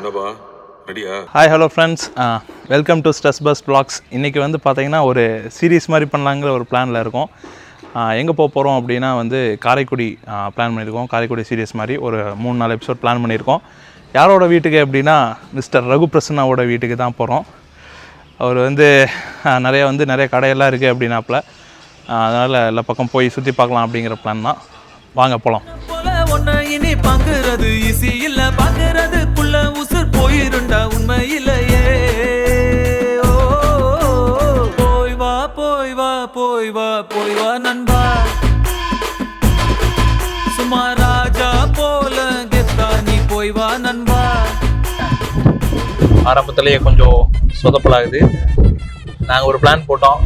என்னப்பா ரெடியா? Hi hello friends, welcome to stress bus vlogs. இன்றைக்கி வந்து பார்த்திங்கன்னா ஒரு சீரீஸ் மாதிரி பண்ணலாங்கிற ஒரு பிளானில் இருக்கோம். எங்கே போக போகிறோம் அப்படின்னா வந்து காரைக்குடி பிளான் பண்ணியிருக்கோம். காரைக்குடி சீரீஸ் மாதிரி ஒரு 3-4 எபிசோட் பிளான் பண்ணியிருக்கோம். யாரோட வீட்டுக்கு அப்படின்னா மிஸ்டர் ரகு பிரசன்னாவோட வீட்டுக்கு தான் போகிறோம். அவர் வந்து நிறைய கடையெல்லாம் இருக்குது அப்படின்னாப்புல, அதனால் எல்லா பக்கம் போய் சுற்றி பார்க்கலாம் அப்படிங்கிற பிளான் தான். வாங்க போகலாம். இனி பாக்குறது ஈஸி இல்ல, பாக்குறதுக்குள்ள உசுர் போயிருண்டா உண்மையிலேயே. போய் வா போய் வா போய் வா போய் வா நண்பா, சும்மா ராஜா போல கெத்தா நீ போய் வா நண்பா. ஆரம்பத்திலேயே கொஞ்சம் சொதப்பலாகுது. நாங்கள் ஒரு பிளான் போட்டோம்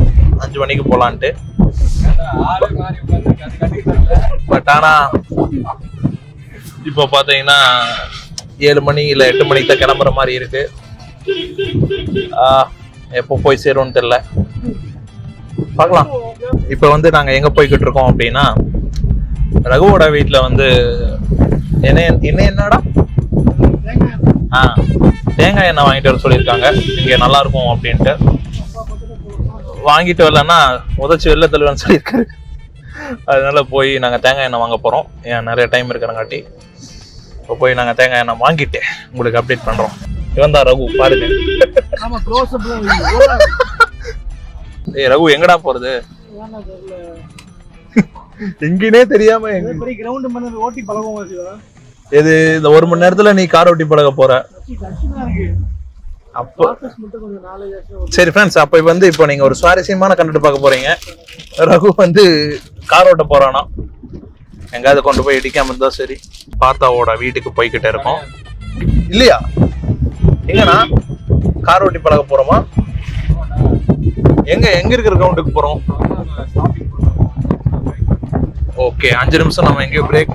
5 மணிக்கு போகலான்ட்டு. பட் ஆனால் இப்போ பார்த்தீங்கன்னா 7 மணி இல்லை 8 மணிக்கு தான் கிளம்புற மாதிரி இருக்கு. எப்போ போய் சேரும்னு தெரியல, பார்க்கலாம். இப்போ வந்து நாங்கள் எங்கே போய்கிட்டு இருக்கோம் அப்படின்னா, ரகுவோட வீட்டில் வந்து என்னடா தேங்காய் எண்ணெய் வாங்கிட்டு வர சொல்லியிருக்காங்க. இங்கே நல்லா இருக்கும் அப்படின்ட்டு. வாங்கிட்டு வரலன்னா உதச்சி வெளில தள்ளுவேன்னு சொல்லியிருக்காரு. அதனால போய் நாங்கள் தேங்காய் எண்ணெய் வாங்க போகிறோம். ஏன் நிறைய டைம் இருக்கிறங்காட்டி இப்போ போய் நாங்கள் தேங்காய் எண்ணெய் வாங்கிட்டு உங்களுக்கு அப்டேட் பண்ணுறோம். இவன் தான் ரகு, பாருங்க. ஏய் ரகு, எங்கடா போறது? எங்கேனே தெரியாம எது இந்த 1 மணி நேரத்துல நீ கார் ஓட்டி பழக போற? அப்போ சரி ஃப்ரெண்ட்ஸ், அப்போ வந்து இப்போ நீங்க ஒரு சுவாரஸ்யமான கண்டென்ட் பார்க்க போறீங்க. ரகு வந்து கார் ஓட்ட போறானா, எங்காவது கொண்டு போய் இடிக்காம இருந்தா சரி. பார்த்தாவோட வீட்டுக்கு போய்கிட்டே இருக்கோம். இல்லையா, எங்கண்ணா கார் ஓட்டி பழக போறோமா? எங்க இருக்கிற கிரவுண்டுக்கு போறோம்? ஓகே, 5 நிமிஷம் நம்ம எங்கேயோ பிரேக்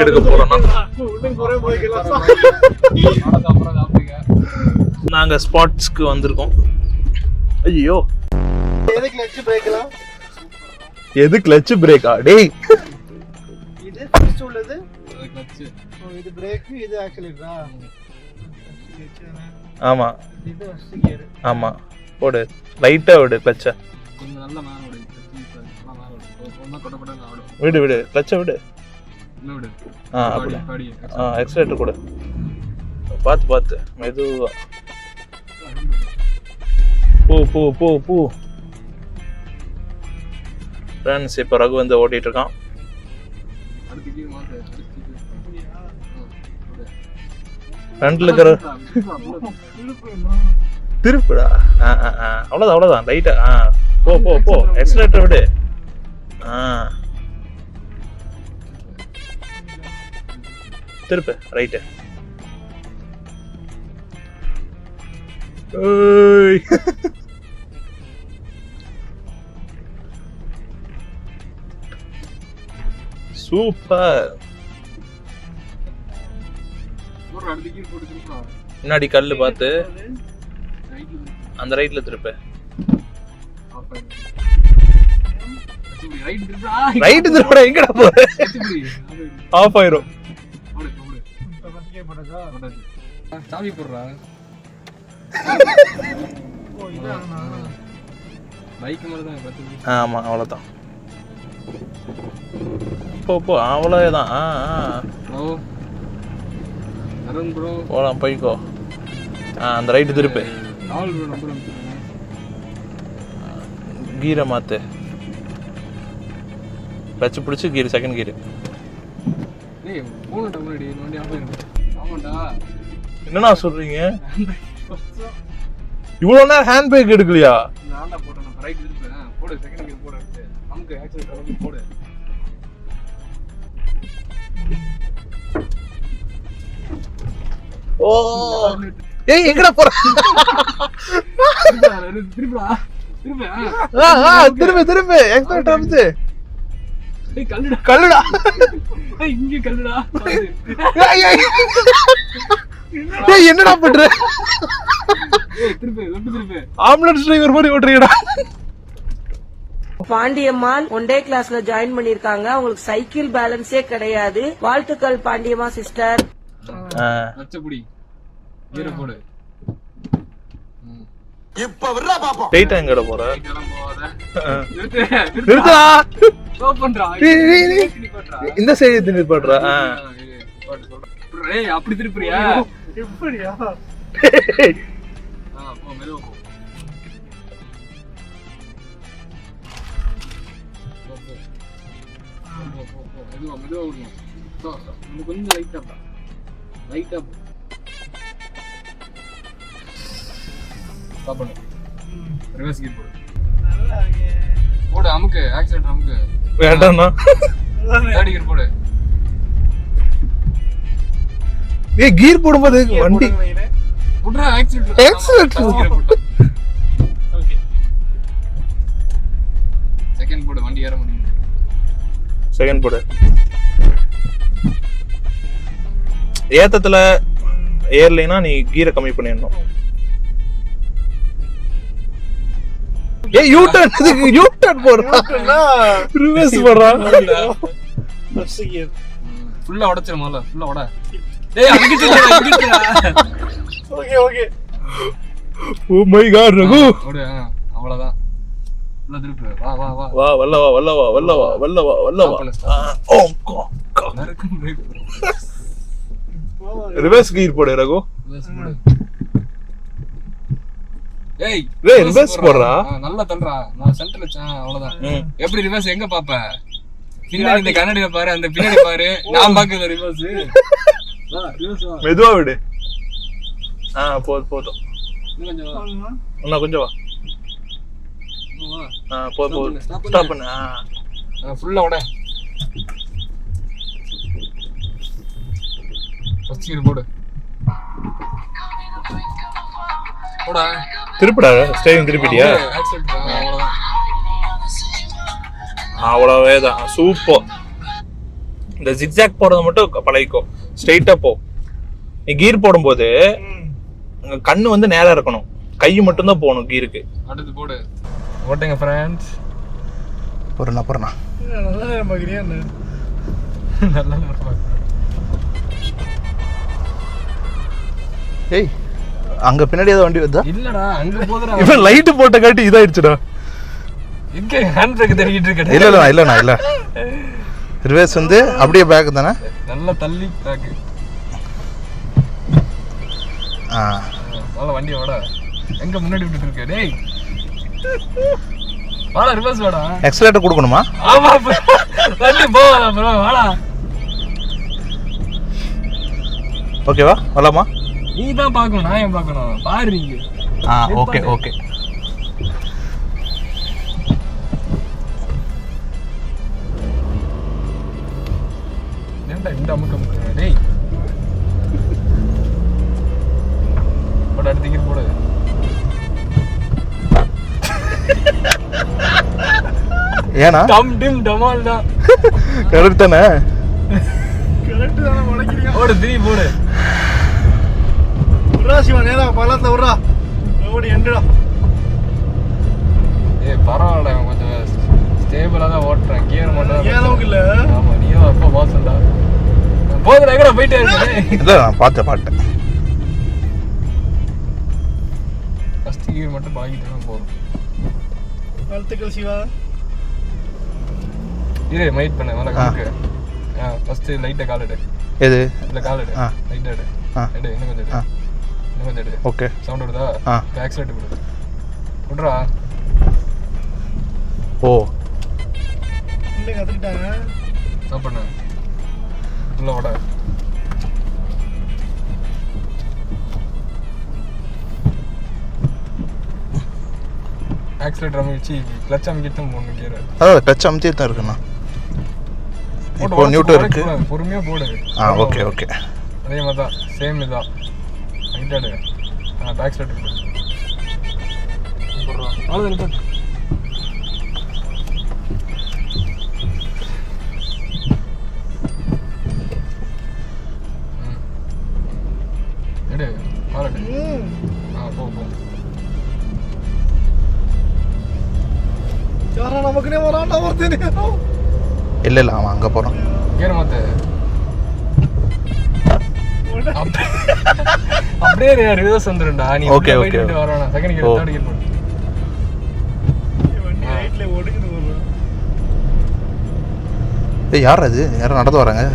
எடுக்க போறோம்னா நாங்க ஸ்பாட்ஸ்க்கு வந்திருக்கோம். ஐயோ, எது கிளட்ச் பிரேக்கா? டேய், இது ஃபர்ஸ்ட் உள்ளது கிளட்ச், இது பிரேக், இது ஆக்சிலரேட்டரா? ஆமா, இது ஃபர்ஸ்ட் கியர். ஆமா, போடு லைட்டா விடு கிளட்ச. கொஞ்சம் நல்ல மேல விடு, விடு கிளட்ச விடு. அப்படி எக்ஸலேட்டர் கூட பார்த்து மெதுவா பூ. ஃப்ரெண்ட்ஸ், இப்போ ரகு வந்து ஓட்டிட்டு இருக்கான். ஃப்ரண்ட்ல இருக்கிற திருப்புடா. அவ்வளோதான் லைட்டா. போ எக்ஸலேட்டர் விடு. திருப்பு ரைட்டு. சூப்பர். முன்னாடி கல்லு பார்த்து அந்த ரைட்ல திருப்பு. ரைட் திருப்பட எங்கடா போற? ஆஃப் ஆயிரும். சாவி போடுறா. பைக் மாதிரி தான். ஆமா, அவ்வளவுதான். போ அவ்வளவுதான். போலாம், போய்க்கோ. அந்த ரைட்டு திருப்பு. கீரை மாத்து. கிளட்ச் பிடிச்சி கீர், செகண்ட் கீர். என்னண்ணா சொல்றீங்க? இவ்வளவு நேரம் ஹேண்ட் பிரேக் எடுக்கலையா? ஓ, ஏய் எங்கடா போற? திரும்ப எக்ஸலேட்டர் அமுத்து. கல்லுடா. இங்க கல்லுடா. என்னடா பண்ற? ஆம்புலன்ஸ் டிரைவர் மாதிரி ஓட்டுறீங்கடா. பாண்டியம்மாள் ஒன்டே கிளாஸ்ல ஜாயின் பண்ணிருக்காங்க. அவங்களுக்கு சைக்கிள் பேலன்ஸே கிடையாது. வாழ்த்துக்கள் பாண்டியம்மா சிஸ்டர். நச்சபுடி கீரை போடு. இப்ப விடுறா பாப்போம். ஸ்ட்ரைட்டா எங்கட போற? இதெல்லாம் போகாத. நிறுத்தா. ஸ்டாப் பண்றா. இந்த சைடு திருப்பி போடுறா. ஏய் அப்படி திருப்பியா? எப்படியா? போ மெதுவா போ. மெதுவா விடணும். கொஞ்சம் லைட்டா போ. ஸ்டாப் பண்ணு. ரிவர்ஸ் கீர் போடு. நல்லா இருக்கே. போடு அமுக்கு, ஆக்சிலேட்டர் அமுக்கு. வேண்டாம்னா. தேர்ட் கீர் போடு. ஏய் கீர் போடும்போது வண்டி புட்ரா ஆக்சிலேட்டர். ஆக்சிலேட்டர். ஓகே. செகண்ட் போடு, வண்டி ஏற முடியும். செகண்ட் போடு. ஏத்தத்துல ஏர்லைனா நீ கீரை கம்மி பண்ணிடணும். ஏய் யூ டர்ன், இதுக்கு யூ டர்ன் போடுறா. ரிவர்ஸ் போடுறா. First gear. ஃபுல்லா உடைச்சிரு முதல்ல, ஃபுல்லா உட. டேய் அங்கிட்டு இல்லடா. Okay okay. Oh my god Raghu. ஓடு அவ்வளவுதான். ஃபுல்லா திருப்பு. வா வா வல்லவா. ஓ கா. நறுக்கும் பிரேக். ரிவர்ஸ் கீர் போடு ரகு. ரிவர்ஸ் போடு. ஏய் ரிவர்ஸ் போடுறா. நல்லா தள்ளுறா. நான் சென்டர்ல வச்சேன் அவ்வளவுதான். எப்படி ரிவர்ஸ் எங்க பாப்ப? பின்னாடி இந்த கண்ணாடில பாரு, அந்த பின்னாடி பாரு. நான் பாக்குற ரிவர்ஸ். வா ரிவர்ஸ் வா. மெதுவா விடு. போதும். இன்னும் கொஞ்சம் வா. இன்னும் கொஞ்சம் வா. வா. போதும். ஸ்டாப் பண்ணு. ஃபுல்லா உட. ஃபர்ஸ்ட் கீர் போடு. போடா. திருப்பிடா. ஸ்டேரிங் திருப்பிட்டியா? ஆக்சிலேட்டர் அவ்வளவுதான். அவ்வளவே தான். சூப்பர். இந்த ஜிக்ஜாக் போடுறத மட்டும் பழகிக்கோ. ஸ்ட்ரைட்டா போ. நீ கீர் போடும்போது கண்ணு வந்து நேரா இருக்கணும். கை மட்டும் தான் போகணும் கீருக்கு. அடுத்து போடு. ஓட்டுங்க ஃப்ரெண்ட்ஸ். பொறுனா. நல்லா நேரம் பார்க்குறியா என்ன? நல்லா இருக்கு. ஏய் அங்க பின்னாடி ஏதோ வண்டி வருதா? இல்லடா அங்க போதுடா. இவன் லைட் போட்ட காட்டி இதாயிடுச்சுடா. எங்க ஹேண்ட் பிரேக் தெரியிட்டு இருக்கடா. இல்ல ரிவர்ஸ் வந்து அப்படியே பேக் தானே. நல்லா தள்ளி பேக். வாடா வண்டி வாடா. எங்க முன்னாடி விட்டுட்டு இருக்க டேய். வாடா ரிவர்ஸ் வாடா. எக்ஸலரேட்டர் கொடுக்கணுமா? ஆமா வண்டி போடா ப்ரோ வாடா. ஓகேவா? வரலாமா? நீ தான் பார்க்கணும், நான் ஏன் பார்க்கணும்? பாரு நீங்க. ஓகே. ஏன்டா இந்த அமுக்க டேய். போட அடுத்த கீர் போடு. ஏனா டம் டிம் டமால் தான். கரெக்ட் தானே? கரெக்ட் தான மடக்கிறியா? போடு 3 போடு. உர்ரா சிவா நேரா பள்ளத்துல உர்ரா. ஓடி எண்டுடா. ஏய் பரவாயில்ல, கொஞ்சம் ஸ்டேபிளா தான் ஓட்டுறேன். கியர் மட்டும் ஏன் அளவுக்கு இல்ல? ஆமா நீயும் அப்பா பாசண்டா. போதுடா எங்கடா போயிட்டே இருக்க? இல்ல நான் பார்த்தேன். ஃபர்ஸ்ட் கியர் மட்டும் பாக்கிட்டா போதும். வாழ்த்துக்கள் சிவா. இரு மைட் பண்ணு வர கணக்கு. ஃபர்ஸ்ட் லைட்டா கால் எடு. எது? இல்ல கால் எடு. லைட்டா எடு. இன்னும் கொஞ்சம் எடு. இன்னும் கொஞ்சம் எடு. ஓகே. சவுண்ட் வருதா? ஆக்சிலேட்டர் போடு. விடுறா. ஓ இந்த கத்துக்கிட்டாங்க. ஸ்டாப் பண்ணு. உள்ள வட. ஆக்சிலேட்டர் அமைச்சி கிளட்ச் அமைக்கிட்டு போடணும் கியர். அதான் டச் அமுத்தியே தான் இருக்குண்ணா. இப்போ நியூட்டன் இருக்கு. பொறுமையா போடு. ஓகே. அதே மாதிரி தான் சேம் இதான். ரைட் எடு. பேக் ஸ்டார்ட் போடு. போடுறா. அவ்வளவுதான் நிப்பாட்டு. எடு. கால் எடு. போ. யாரா நமக்குனே வரான்டா ஒருத்தனே. இல்ல அவன் அங்க போறான். கியர் மாத்து. அப்படியே ரிவர்ஸ் வந்துரும்டா. நீ Okay, okay. வரணும். செகண்ட் கியர், தேர்ட் கியர் போடு. வண்டி ரைட்ல ஓடுங்க போறோம். ஏய் யார் அது? யாரும் நடந்து வராங்க?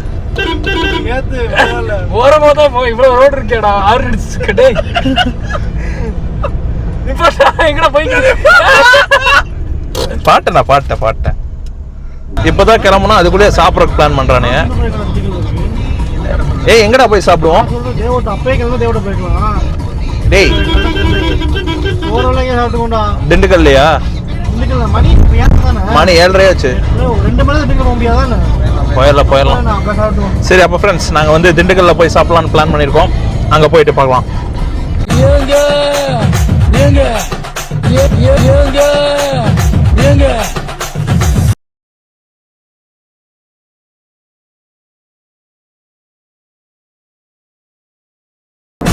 நேத்து வரல. ஓரமா தான் போ. இவ்வளவு ரோட் இருக்கேடா. ஆறு அடிச்சு டேய். நிப்பாட்டா, எங்கடா போயிட்டு? பாட்டேன். இப்பதான் கிளம்புனா அதுக்குள்ளே சாப்பிட்றதுக்கு பிளான் பண்றானே. ஏய் எங்கடா போய் சாப்பிடுவோம்? தேவோட்ட அப்பே கிளம்ப தேவோட்ட போய்க்கலாம். டேய் ஓரளவுக்கு சாப்பிட்டுக்கோண்டா. திண்டுக்கல்லையா? திண்டுக்கல் மணி ஏத்தானே. மணி 7:30 ஆச்சு. 2 மணி நேரம் போக முடியாதானே? போயிடலாம். நான் அப்ப சாப்பிடுவோம். சரி அப்போ ஃப்ரெண்ட்ஸ் நாங்கள் வந்து திண்டுக்கல்ல போய் சாப்பிடலான்னு பிளான் பண்ணியிருக்கோம். அங்கே போயிட்டு பார்க்கலாம். ஏங்க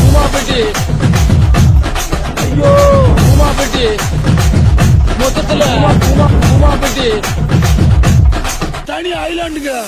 உமாபெட்டி, ஐயோ உமாபெட்டி, மொத்தத்துல உமாபெட்டி தனி ஐலாண்டுங்க.